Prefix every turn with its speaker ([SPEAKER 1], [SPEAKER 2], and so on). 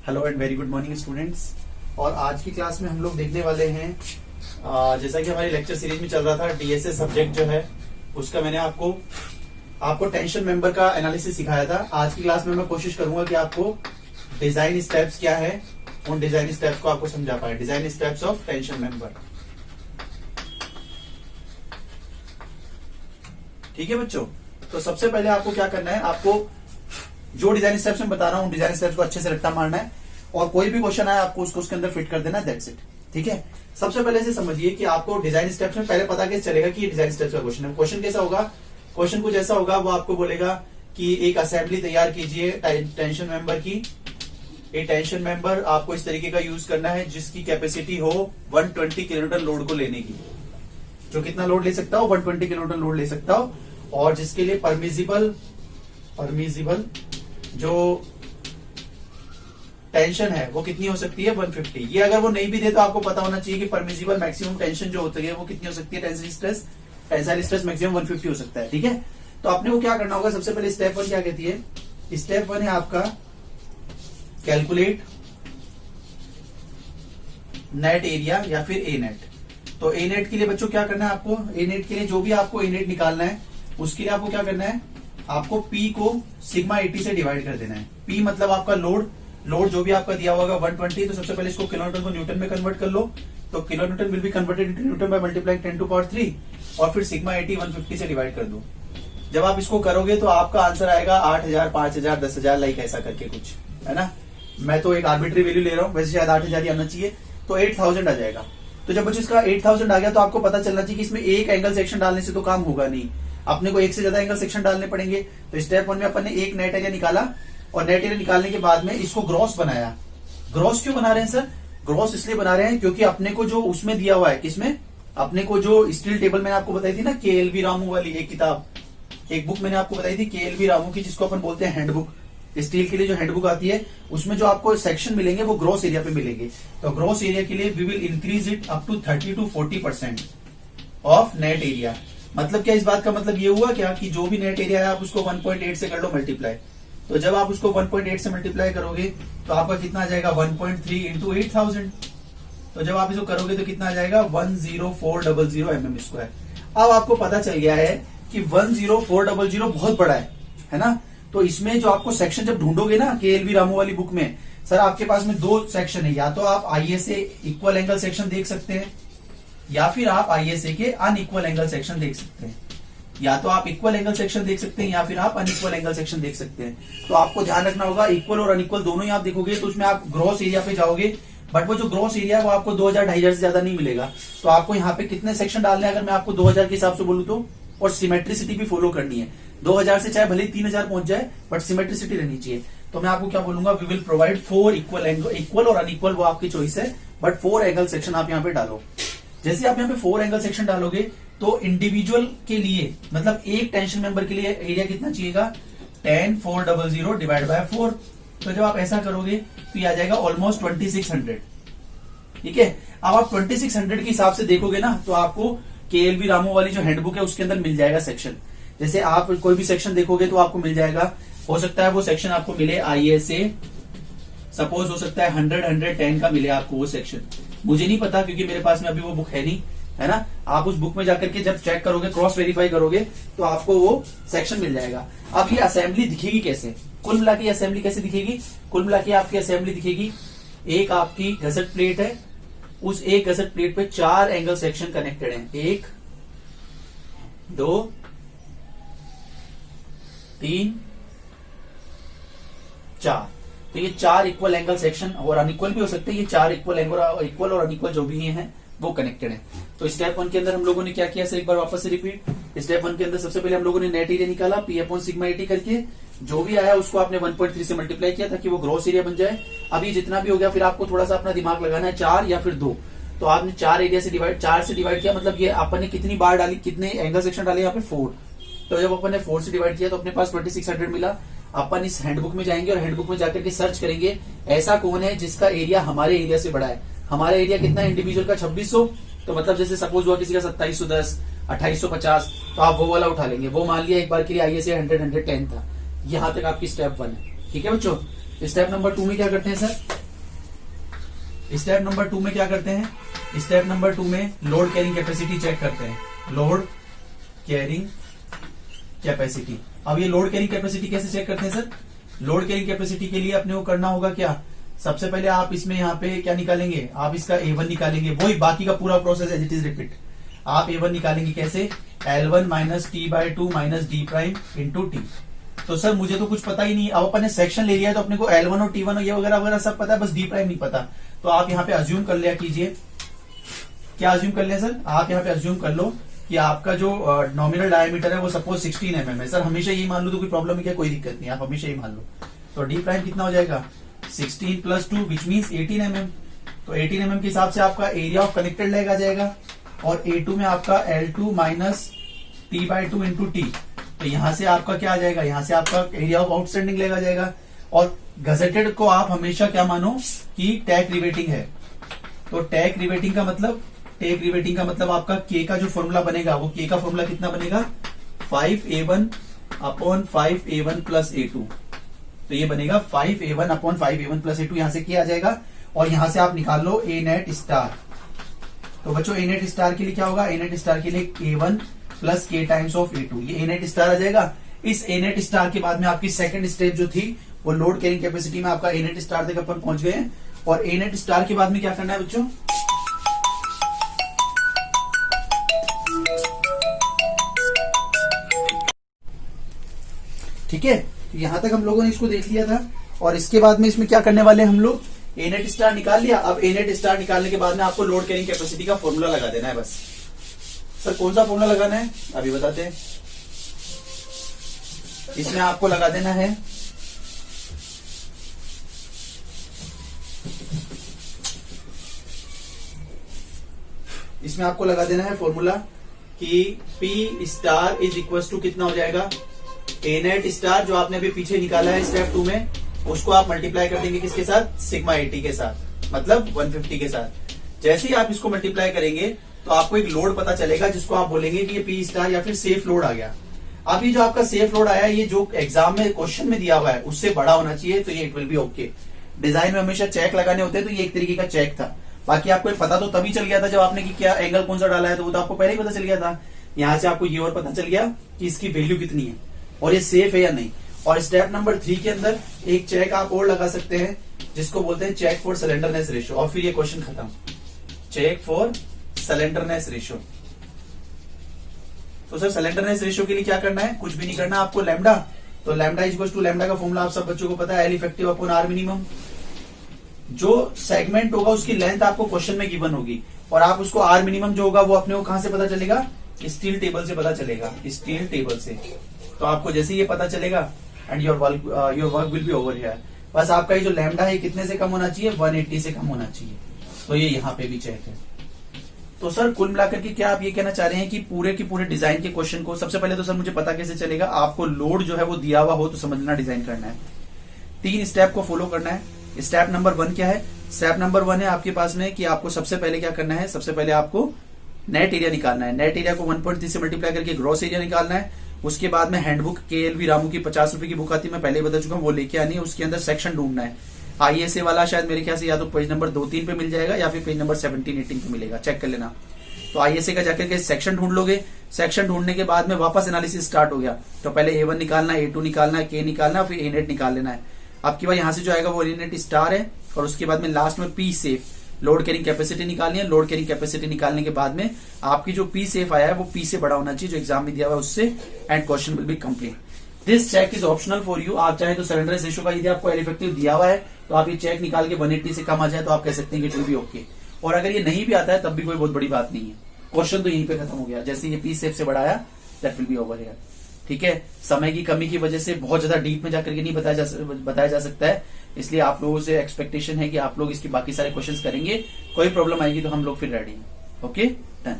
[SPEAKER 1] Hello and very good morning students. और आज की क्लास में हम लोग देखने वाले हैं जैसा कि हमारी लेक्चर सीरीज में चल रहा था डीएसए सब्जेक्ट जो है उसका मैंने आपको टेंशन मेंबर का एनालिसिस सिखाया था। आज की क्लास में मैं कोशिश करूंगा कि आपको डिजाइन स्टेप्स क्या है उन डिजाइन स्टेप्स को आपको समझा पाए। Design steps of tension member. ठीक है बच्चों, तो सबसे पहले आपको क्या करना है, आपको जो डिजाइन स्टेप्स मैं बता रहा हूं डिजाइन स्टेप्स को अच्छे से रट्टा मारना है और कोई भी क्वेश्चन आए आपको उसको उसके अंदर फिट कर देना है। That's it. ठीक है, सबसे पहले से समझिए कि आपको डिजाइन स्टेप्स में पहले पता कैसे चलेगा कि ये डिजाइन स्टेप्स का क्वेश्चन है। क्वेश्चन कैसा होगा, क्वेश्चन कुछ ऐसा होगा, वो आपको बोलेगा कि एक असेंबली तैयार कीजिए टेंशन मेंबर की। एक टेंशन मेंबर आपको इस तरीके का यूज करना है जिसकी कैपेसिटी हो 120 किलोमीटर लोड को लेने की। जो कितना लोड ले सकता हो, 120 किलोमीटर लोड ले सकता हो, और जिसके लिए परमिजिबल जो टेंशन है वो कितनी हो सकती है, 150। ये अगर वो नहीं भी दे तो आपको पता होना चाहिए कि परमिजिबल मैक्सिमम टेंशन जो होती है वो कितनी हो सकती है, टेंसाइल स्ट्रेस मैक्सिमम 150 हो सकता है। ठीक है, तो आपने को क्या करना होगा, सबसे पहले स्टेप 1 क्या कहती है, स्टेप 1 है आपका कैलकुलेट नेट एरिया या फिर ए नेट। तो ए नेट के लिए बच्चों क्या करना है, आपको ए नेट के लिए जो भी आपको ए नेट निकालना है उसके लिए आपको क्या करना है, आपको P को सिग्मा 80 से डिवाइड कर देना है। P मतलब आपका लोड जो भी आपका दिया होगा 120, तो सबसे पहले इसको किलोमीटर को न्यूटन में कन्वर्ट कर लो। तो kilo newton will be converted into newton by multiplying 10 to power 3 और फिर सिग्मा 80 150 से डिवाइड कर दो। जब आप इसको करोगे तो आपका आंसर आएगा 8000, 5000, 10,000 लाइक ऐसा करके कुछ, है ना। मैं तो एक आर्बिट्री वैल्यू ले रहा हूँ, वैसे शायद 8000 ही आना चाहिए, तो 8000 आ जाएगा। तो जब बच्चों इसका 8000 आ गया तो आपको पता चलना चाहिए कि इसमें एक एंगल सेक्शन डालने से तो काम होगा नहीं, अपने को एक से ज्यादा एंगल सेक्शन डालने पड़ेंगे। तो स्टेप 1 में अपन ने एक नेट एरिया निकाला और नेट एरिया निकालने के बाद में इसको ग्रॉस बनाया। ग्रॉस क्यों बना रहे हैं सर, ग्रॉस इसलिए बना रहे हैं क्योंकि अपने को जो उसमें दिया हुआ है, किसमें, अपने को जो स्टील टेबल मैंने आपको बताई थी ना, KLV रामू वाली एक किताब, एक बुक मैंने आपको बताई थी KLV रामू की, जिसको अपन बोलते हैं हैंडबुक। स्टील के लिए जो हैंडबुक आती है उसमें जो आपको सेक्शन मिलेंगे वो ग्रॉस एरिया पे मिलेंगे। तो ग्रॉस एरिया के लिए we will increase it up to 30 to 40% of net area. मतलब क्या, इस बात का मतलब ये हुआ क्या कि जो भी नेट एरिया है आप उसको 1.8 से कर लो मल्टीप्लाई। तो जब आप उसको 1.8 से मल्टीप्लाई करोगे तो आपका कितना आ जाएगा, 1.3 इंटू 8000। तो जब आप इसको करोगे तो कितना आ जाएगा, 10400 mm²। अब आपको पता चल गया है कि 10400 बहुत बड़ा है ना। तो इसमें जो आपको सेक्शन जब ढूंढोगे ना KLV रामू वाली बुक में, सर आपके पास में 2 सेक्शन है, या तो आप ISA इक्वल एंगल सेक्शन देख सकते हैं या फिर आप ISA के अनइक्वल एंगल सेक्शन देख सकते हैं। या तो आप इक्वल एंगल सेक्शन देख सकते हैं या फिर आप अनइक्वल एंगल सेक्शन देख सकते हैं। तो आपको ध्यान रखना होगा, इक्वल और अनइक्वल दोनों ही आप देखोगे तो उसमें आप ग्रॉस एरिया पे जाओगे, बट वो जो ग्रॉस एरिया है वो आपको 2000-2500 से ज्यादा नहीं मिलेगा। तो आपको यहाँ पे कितने सेक्शन डालने हैं, अगर मैं आपको 2000 के हिसाब से बोलूं तो, और सिमेट्रिसिटी भी फॉलो करनी है। 2000 से चाहे भले 3000 पहुंच जाए बट सिमेट्रिसिटी रहनी चाहिए। तो मैं आपको क्या बोलूंगा, we will provide 4 equal angle, equal और अनइक्वल वो आपकी चॉइस है, बट 4 एंगल सेक्शन आप यहाँ पे डालो। जैसे आप यहाँ पे 4 एंगल सेक्शन डालोगे तो इंडिविजुअल के लिए, मतलब एक टेंशन मेंबर के लिए एरिया कितना चाहिएगा, 10400 डिवाइड बाय 4। तो जब आप ऐसा करोगे तो ये आ जाएगा ऑलमोस्ट 2600। ठीक है, अब आप 2600 के हिसाब से देखोगे ना तो आपको KLV रामू वाली जो हैंडबुक है उसके अंदर मिल जाएगा सेक्शन। जैसे आप कोई भी सेक्शन देखोगे तो आपको मिल जाएगा, हो सकता है वो सेक्शन आपको मिले ISA, सपोज हो सकता है 100-110 का मिले आपको वो सेक्शन, मुझे नहीं पता क्योंकि मेरे पास में अभी वो बुक है नहीं, है ना। आप उस बुक में जाकर के जब चेक करोगे, क्रॉस वेरीफाई करोगे तो आपको वो सेक्शन मिल जाएगा। अब ये असेंबली दिखेगी कैसे, कुल मिला के असेंबली कैसे दिखेगी, कुल मिला के आपकी असेंबली दिखेगी, एक आपकी गसट प्लेट है, उस एक गसट प्लेट पे 4 एंगल सेक्शन कनेक्टेड हैं, 1 2 3 4। तो ये 4 इक्वल एंगल सेक्शन, और अनइक्वल भी हो सकते हैं, ये 4 इक्वल एंगल, इक्वल और अनइक्वल जो भी हैं वो कनेक्टेड है। तो स्टेप 1 के अंदर हम लोगों ने क्या किया सर, एक बार वापस से रिपीट। स्टेप 1 के अंदर सबसे पहले हम लोगों ने नेट एरिया निकाला, P/सिग्मा 80 करके, जो भी आया उसको आपने 1.3 से मल्टीप्लाई किया ताकि वो ग्रॉस एरिया बन जाए। अभी जितना भी हो गया फिर आपको थोड़ा सा अपना दिमाग लगाना है, 4 या फिर 2। तो आपने 4 एरिया से डिवाइड, 4 से डिवाइड किया, मतलब ये अपन ने कितनी बार डाली, कितने एंगल सेक्शन डाले यहाँ पे, 4। तो जब अपन ने 4 से डिवाइड किया तो अपने पास 2600 मिला। अपन इस हैंडबुक में जाएंगे और हैंडबुक में जाकर के सर्च करेंगे ऐसा कौन है जिसका एरिया हमारे एरिया से बड़ा है। हमारा एरिया कितना है इंडिविजुअल का, 2600। तो मतलब जैसे सपोज हुआ किसी का 2710, 2850, तो आप वो वाला उठा लेंगे। वो मान लिया एक बार के लिए ISA 100-110 था। यहां तक आपकी स्टेप 1 है। ठीक है बच्चों, स्टेप नंबर 2 में क्या करते हैं सर? स्टेप नंबर 2 में क्या करते हैं? स्टेप नंबर 2 में लोड कैरिंग कैपेसिटी चेक करते हैं। Load carrying capacity. अब ये लोड कैरिंग कैपेसिटी कैसे चेक करते हैं सर? लोड कैरिंग कैपेसिटी के लिए अपने को करना होगा क्या? सबसे पहले आप इसमें यहाँ पे क्या निकालेंगे? आप इसका A1 निकालेंगे, वही बाकी का पूरा process as it is repeat. आप A1 निकालेंगे कैसे? L1 minus T/2 minus D prime into T। तो सर मुझे तो कुछ पता ही नहीं, अब अपन ने सेक्शन ले लिया है तो अपने को L1 और T1 और ये वगैरह वगैरह सब पता है, बस D प्राइम नहीं पता। तो आप यहाँ पे अज्यूम कर लिया कीजिए। क्या अज्यूम कर लिया सर? आप यहाँ पे अज्यूम कर लो कि आपका जो नॉमिनल डायमीटर है वो सपोज 16 mm है। सर हमेशा यही मान लो तो कोई प्रॉब्लम है क्या? कोई दिक्कत नहीं, आप हमेशा ही मान लो। तो D प्राइम कितना हो जाएगा? 16 प्लस 2 विच मीन्स 18 mm। तो 18 mm के हिसाब से आपका एरिया ऑफ कनेक्टेड लेग आ जाएगा, और A2 में आपका L2 minus T/2 into T। तो यहां से आपका क्या आ जाएगा? यहां से आपका एरिया ऑफ आउटस्टैंडिंग लेग आ जाएगा। और गजेटेड को आप हमेशा क्या मानो कि टैक रिवेटिंग है। तो टैक रिवेटिंग का मतलब, टैक रिवेटिंग का मतलब आपका K का जो फॉर्मूला बनेगा वो K का फॉर्मूला कितना बनेगा? 5A1 upon 5A1 plus A2। तो ये बनेगा 5A1 upon 5A1 plus A2। यहां से क्या आ जाएगा? और यहां से आप निकाल लो A नेट स्टार। तो बच्चों A नेट स्टार के लिए क्या होगा? A नेट स्टार के लिए A1 plus K times of A2। ये A नेट स्टार आ जाएगा। इस A नेट स्टार के बाद में आपकी सेकंड स्टेप जो थी वो लोड कैरिंग कैपेसिटी में आपका A नेट स्टार तक अपन पहुंच गए हैं। और A नेट स्टार के बाद में क्या करना है बच्चों? ठीक है, तो यहां तक हम लोगों ने इसको देख लिया था। और इसके बाद में इसमें क्या करने वाले हम लोग? A नेट स्टार निकाल लिया। अब A नेट स्टार निकालने के बाद में आपको लोड कैरिंग कैपेसिटी का फॉर्मूला लगा देना है बस। सर कौन सा फॉर्मूला लगाना है अभी बताते हैं। इसमें आपको लगा देना है फॉर्मूला कि P star is equal to कितना हो जाएगा? A नेट स्टार जो आपने अभी पीछे निकाला है स्टेप 2 में, उसको आप मल्टीप्लाई कर देंगे किसके साथ? सिग्मा 80 के साथ, मतलब 150 के साथ। जैसे ही आप इसको मल्टीप्लाई करेंगे तो आपको एक लोड पता चलेगा जिसको आप बोलेंगे कि ये P स्टार या फिर सेफ लोड आ गया। अब ये जो आपका सेफ लोड आया, ये जो एग्जाम में क्वेश्चन में दिया हुआ है उससे बड़ा होना चाहिए, तो ये it will be okay. Design में हमेशा चेक लगाने होते हैं, तो ये एक तरीके का चेक था। बाकी आपको पता तो तभी चल गया था जब आपने कि क्या एंगल कौन सा डाला है, तो वो तो आपको पहले ही पता चल गया था। यहां से आपको ये और पता चल गया कि इसकी वैल्यू कितनी है और ये सेफ है या नहीं। और स्टेप नंबर 3 के अंदर एक चेक आप और लगा सकते हैं जिसको बोलते हैं चेक फॉर सिलेंडरनेस रेशियो, और फिर ये क्वेश्चन खत्म। Check for slenderness ratio. तो सर सिलेंडरनेस रेशियो के लिए क्या करना है? कुछ भी नहीं करना आपको। लैम्डा, तो lambda is equal to lambda का फॉर्मूला आप सब बच्चों को पता है, L effective upon R minimum. जो सेगमेंट होगा उसकी लेंथ आपको क्वेश्चन में गिवन होगी, और आप उसको R मिनिमम जो होगा वो अपने को कहां से पता चलेगा? स्टील टेबल से पता चलेगा, स्टील टेबल से। तो आपको जैसे ये पता चलेगा and your work will be over here. बस आपका ये जो लैम्डा है कितने से कम होना चाहिए? 180 से कम होना चाहिए। तो ये यहाँ पे भी चेक है। तो सर कुल मिलाकर के क्या आप ये कहना चाह रहे हैं कि पूरे की पूरे डिजाइन के क्वेश्चन को, सबसे पहले तो सर मुझे पता कैसे चलेगा? आपको लोड जो है वो दिया हुआ हो तो समझना, डिजाइन करना है। 3 स्टेप को फॉलो करना है। स्टेप नंबर 1 क्या है? स्टेप नंबर 1 है आपके पास में कि आपको सबसे पहले क्या करना है? सबसे पहले आपको नेट एरिया निकालना है। नेट एरिया को 1.3 से मल्टीप्लाई करके ग्रॉस एरिया निकालना है। उसके बाद में हैंडबुक KLV रामू की 50 रुपए की बुक आती है, मैं पहले ही बता चुका हूँ, वो लेके आनी है। उसके अंदर सेक्शन ढूंढना है। ISA वाला शायद मेरे ख्याल से या तो पेज नंबर 2-3 पे मिल जाएगा या फिर पेज नंबर 17-18 पे मिलेगा, चेक कर लेना। तो ISA का जाकर के सेक्शन ढूंढ लोगे। सेक्शन ढूंढने के बाद में वापस एनालिसिस स्टार्ट हो गया। तो पहले A1 निकालना है, A2 निकालना है, K निकालना है, फिर A नेट निकाल लेना है। आपकी बार यहां से जो आएगा वो A नेट स्टार है, और उसके बाद में लास्ट में P safe load carrying capacity निकालनी है। लोड कैरिंग कैपेसिटी निकालने के बाद में आपकी जो P सेफ आया है वो P से बड़ा होना चाहिए जो एग्जाम में दिया हुआ है उससे, and question will be complete. This check is optional for you. आप चाहे तो सिलेंडरनेस रेशियो का यदि आपको L इफेक्टिव दिया हुआ है तो आप ये चेक निकाल के 180 से कम आ जाए तो आप कह सकते हैं कि इट विल बी ओके। और अगर ये नहीं भी आता है तब भी कोई बहुत बड़ी बात नहीं है, क्वेश्चन तो यहीं पे खत्म हो गया। जैसे ये P सेफ से बड़ा आया that will be over here. ठीक है, समय की कमी की वजह से बहुत ज्यादा डीप में जाकर के नहीं बताया जा सकता है, इसलिए आप लोगों से एक्सपेक्टेशन है कि आप लोग इसके बाकी सारे क्वेश्चंस करेंगे। कोई प्रॉब्लम आएगी तो हम लोग फिर रेडी हैं। Okay, done.